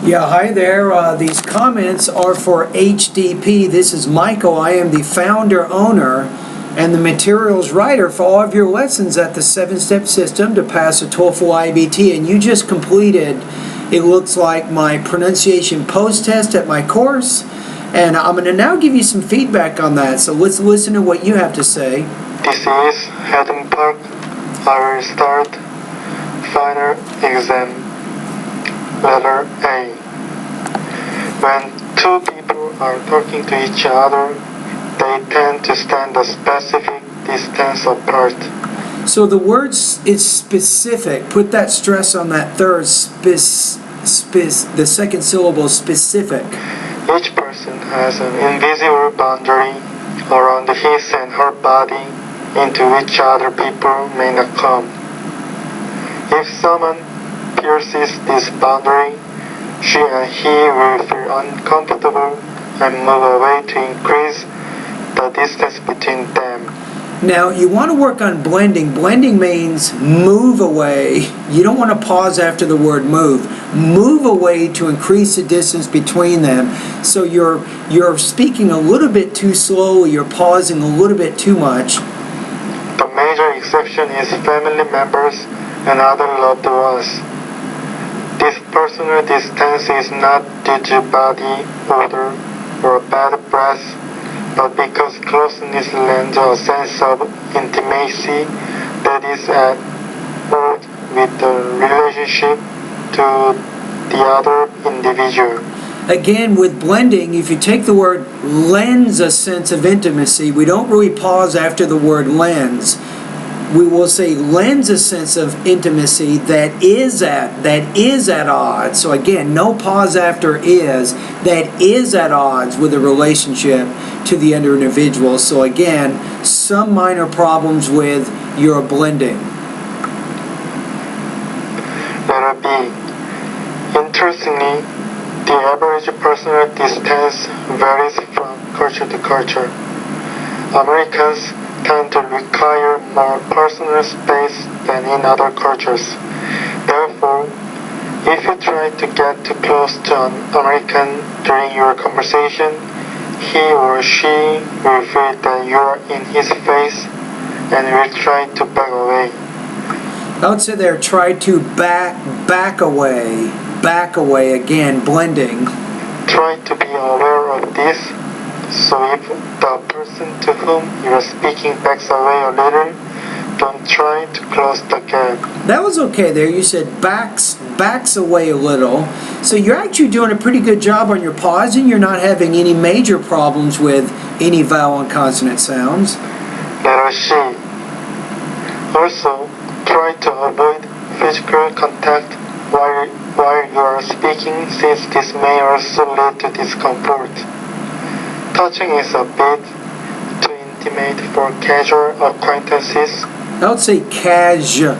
Yeah, hi there. These comments are for HDP. This is Michael. I am the founder, owner, and the materials writer for all of your lessons at the 7-step system to pass a TOEFL IBT. And you just completed, it looks like, my pronunciation post-test at my course. And I'm going to now give you some feedback on that. So let's listen to what you have to say. This is Haddon Park. I will start final exam. Letter A. When two people are talking to each other, they tend to stand a specific distance apart. So the word is specific. Put that stress on that third, the second syllable, specific. Each person has an invisible boundary around his and her body into which other people may not come. If someone pierces this boundary, she and he will feel uncomfortable and move away to increase the distance between them. Now, you want to work on blending. Blending means move away. You don't want to pause after the word move. Move away to increase the distance between them. So you're speaking a little bit too slowly, you're pausing a little bit too much. The major exception is family members and other loved ones. This personal distance is not due to body odor or bad breath, but because closeness lends a sense of intimacy that is at odds with the relationship to the other individual. Again, with blending, if you take the word lends a sense of intimacy, we don't really pause after the word lends. We will say lends a sense of intimacy that is at odds. So again, no pause after is, that is at odds with the relationship to the other individual. So again, some minor problems with your blending. Letter B. Interestingly, the average personal distance varies from culture to culture. Americans tend to require more personal space than in other cultures. Therefore, if you try to get too close to an American during your conversation, he or she will feel that you are in his face and will try to back away. I would say there, try to back away. Back away, again, blending. Try to be aware of this, so if the person to whom you are speaking backs away a little, don't try to close the gap. That was okay there. You said backs away a little. So you're actually doing a pretty good job on your pausing. You're not having any major problems with any vowel and consonant sounds. Letter C. Also, try to avoid physical contact while you are speaking, since this may also lead to discomfort. Touching is a bit too intimate for casual acquaintances. I would say casual.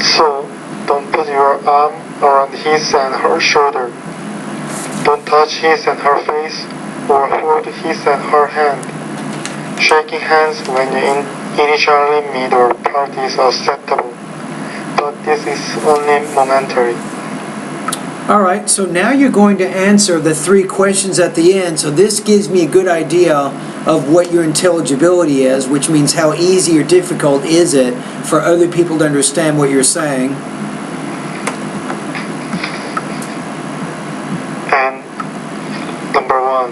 So, don't put your arm around his and her shoulder. Don't touch his and her face or hold his and her hand. Shaking hands when you initially meet or part is acceptable, but this is only momentary. Alright, so now you're going to answer the 3 questions at the end. So this gives me a good idea of what your intelligibility is, which means how easy or difficult is it for other people to understand what you're saying. And number 1,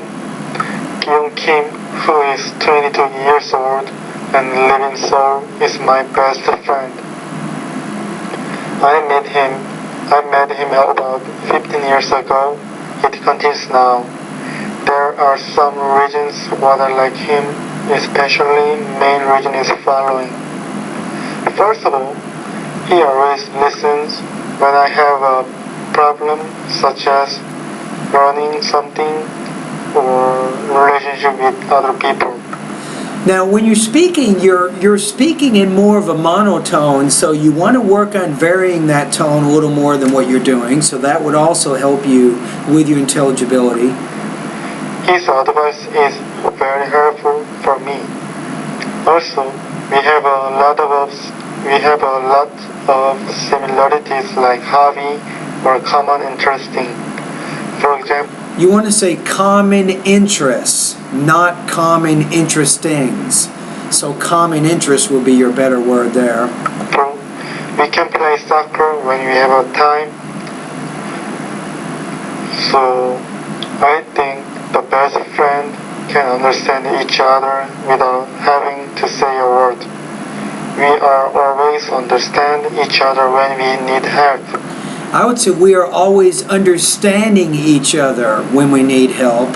Kyung Kim, who is 22 years old and lives in Seoul, is my best friend. I met him about 15 years ago. It continues now. There are some reasons why I like him, especially main reason is following. First of all, he always listens when I have a problem, such as learning something or relationship with other people. Now, when you're speaking, you're speaking in more of a monotone, so you want to work on varying that tone a little more than what you're doing, so that would also help you with your intelligibility. His advice is very helpful for me. Also, we have a lot of we have a lot of similarities like hobby or common interesting. For example, You want to say common interests, not common interestings. So common interest will be your better word there. we can play soccer when we have a time. So I think the best friend can understand each other without having to say a word. We are always understand each other when we need help. I would say we are always understanding each other when we need help.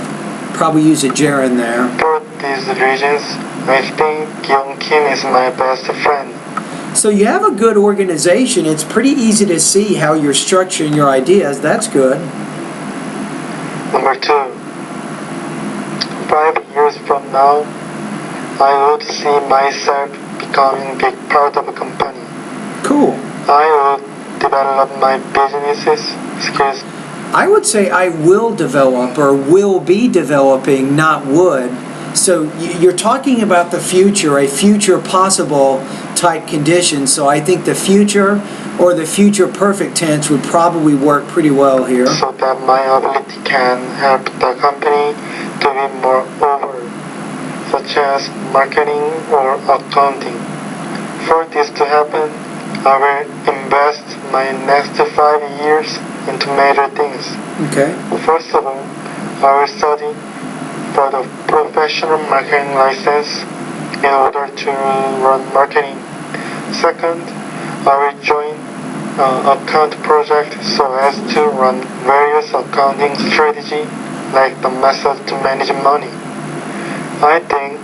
Probably use a gerund there. For these reasons, I think Young Kim is my best friend. So you have a good organization. It's pretty easy to see how you're structuring your ideas. That's good. Number 2. 5 years from now, I would see myself becoming big part of a company. Cool. I would develop my businesses skills. I would say I will develop or will be developing, not would. So you're talking about the future, a future possible type condition. So I think the future or the future perfect tense would probably work pretty well here. So that my ability can help the company to be more over, such as marketing or accounting. For this to happen, I will invest my next 5 years into major things. Okay. First of all, I will study for the professional marketing license in order to run marketing. Second, I will join account project so as to run various accounting strategy like the method to manage money. I think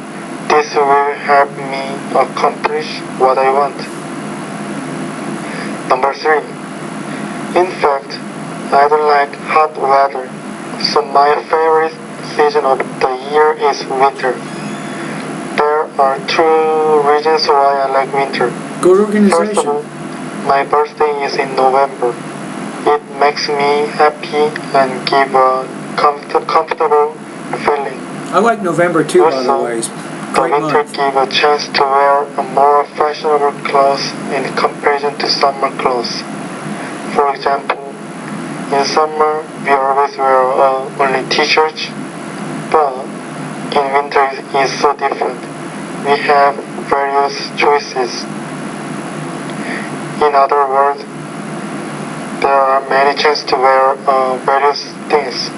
this will help me accomplish what I want. Number 3. In fact, I don't like hot weather, so my favorite season of the year is winter. There are 2 reasons why I like winter. Good First of all, organization. my birthday is in November. It makes me happy and give a comfortable feeling. I like November too, by the Also, way. the Great winter month. gives a chance to wear a more fashionable clothes in comparison to summer clothes. For example, in summer we always wear only t-shirts, but in winter it's so different. We have various choices. In other words, there are many chances to wear various things.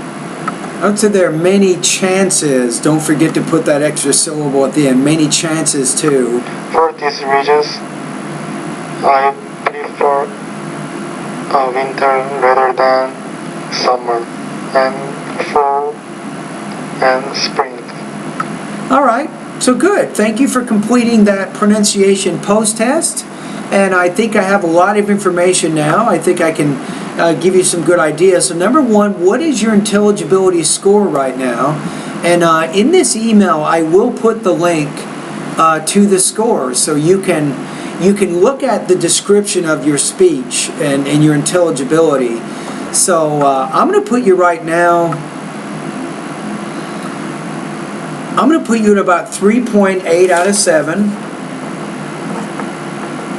I would say there are many chances. Don't forget to put that extra syllable at the end. Many chances too. For these reasons, I prefer winter rather than summer and fall and spring. All right. So good. Thank you for completing that pronunciation post-test. And I think I have a lot of information now. I think I can give you some good ideas. So number 1, what is your intelligibility score right now? And in this email, I will put the link to the score, so you can look at the description of your speech and your intelligibility. So I'm going to put you right now. I'm going to put you at about 3.8 out of 7.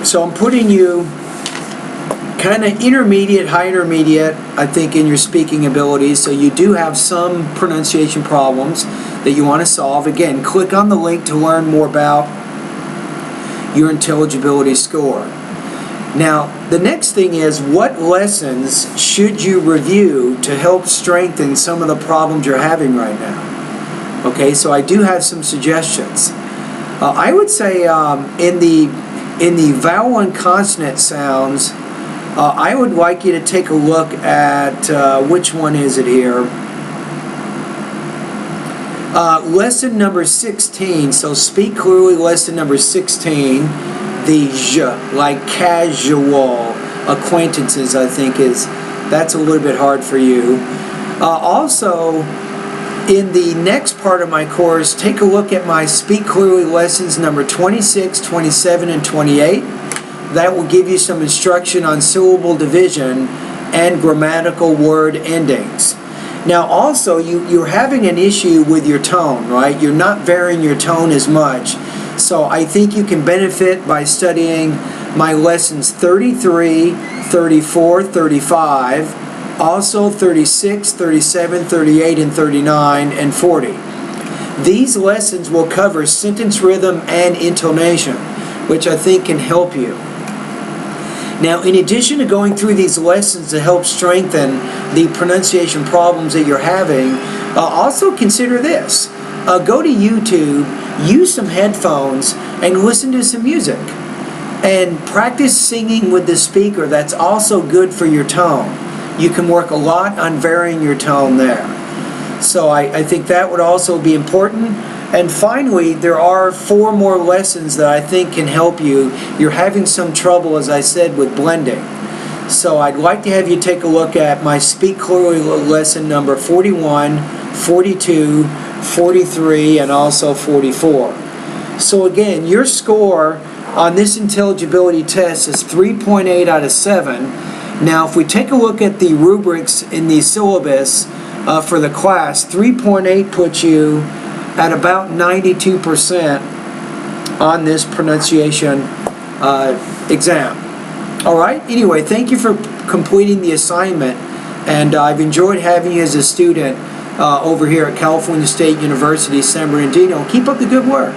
So I'm putting you kind of intermediate, high intermediate, I think, in your speaking abilities. So you do have some pronunciation problems that you want to solve. Again, click on the link to learn more about your intelligibility score. Now, the next thing is, what lessons should you review to help strengthen some of the problems you're having right now? Okay, so I do have some suggestions. I would say in the vowel and consonant sounds, I would like you to take a look at, which one is it here? Lesson number 16, so speak clearly, lesson number 16, the j, like casual acquaintances, I think that's a little bit hard for you. Also, in the next part of my course, take a look at my Speak Clearly lessons number 26, 27, and 28. That will give you some instruction on syllable division and grammatical word endings. Now also, you're having an issue with your tone, right? You're not varying your tone as much. So I think you can benefit by studying my lessons 33, 34, 35, also 36, 37, 38, and 39, and 40. These lessons will cover sentence rhythm and intonation, which I think can help you. Now, in addition to going through these lessons to help strengthen the pronunciation problems that you're having, also consider this. Go to YouTube, use some headphones, and listen to some music. And practice singing with the speaker. That's also good for your tone. You can work a lot on varying your tone there. So I think that would also be important. And finally, there are 4 more lessons that I think can help you. You're having some trouble, as I said, with blending. So I'd like to have you take a look at my Speak Clearly lesson number 41, 42, 43, and also 44. So again, your score on this intelligibility test is 3.8 out of 7. Now, if we take a look at the rubrics in the syllabus for the class, 3.8 puts you at about 92% on this pronunciation exam. All right? Anyway, thank you for completing the assignment, and I've enjoyed having you as a student over here at California State University, San Bernardino. Keep up the good work.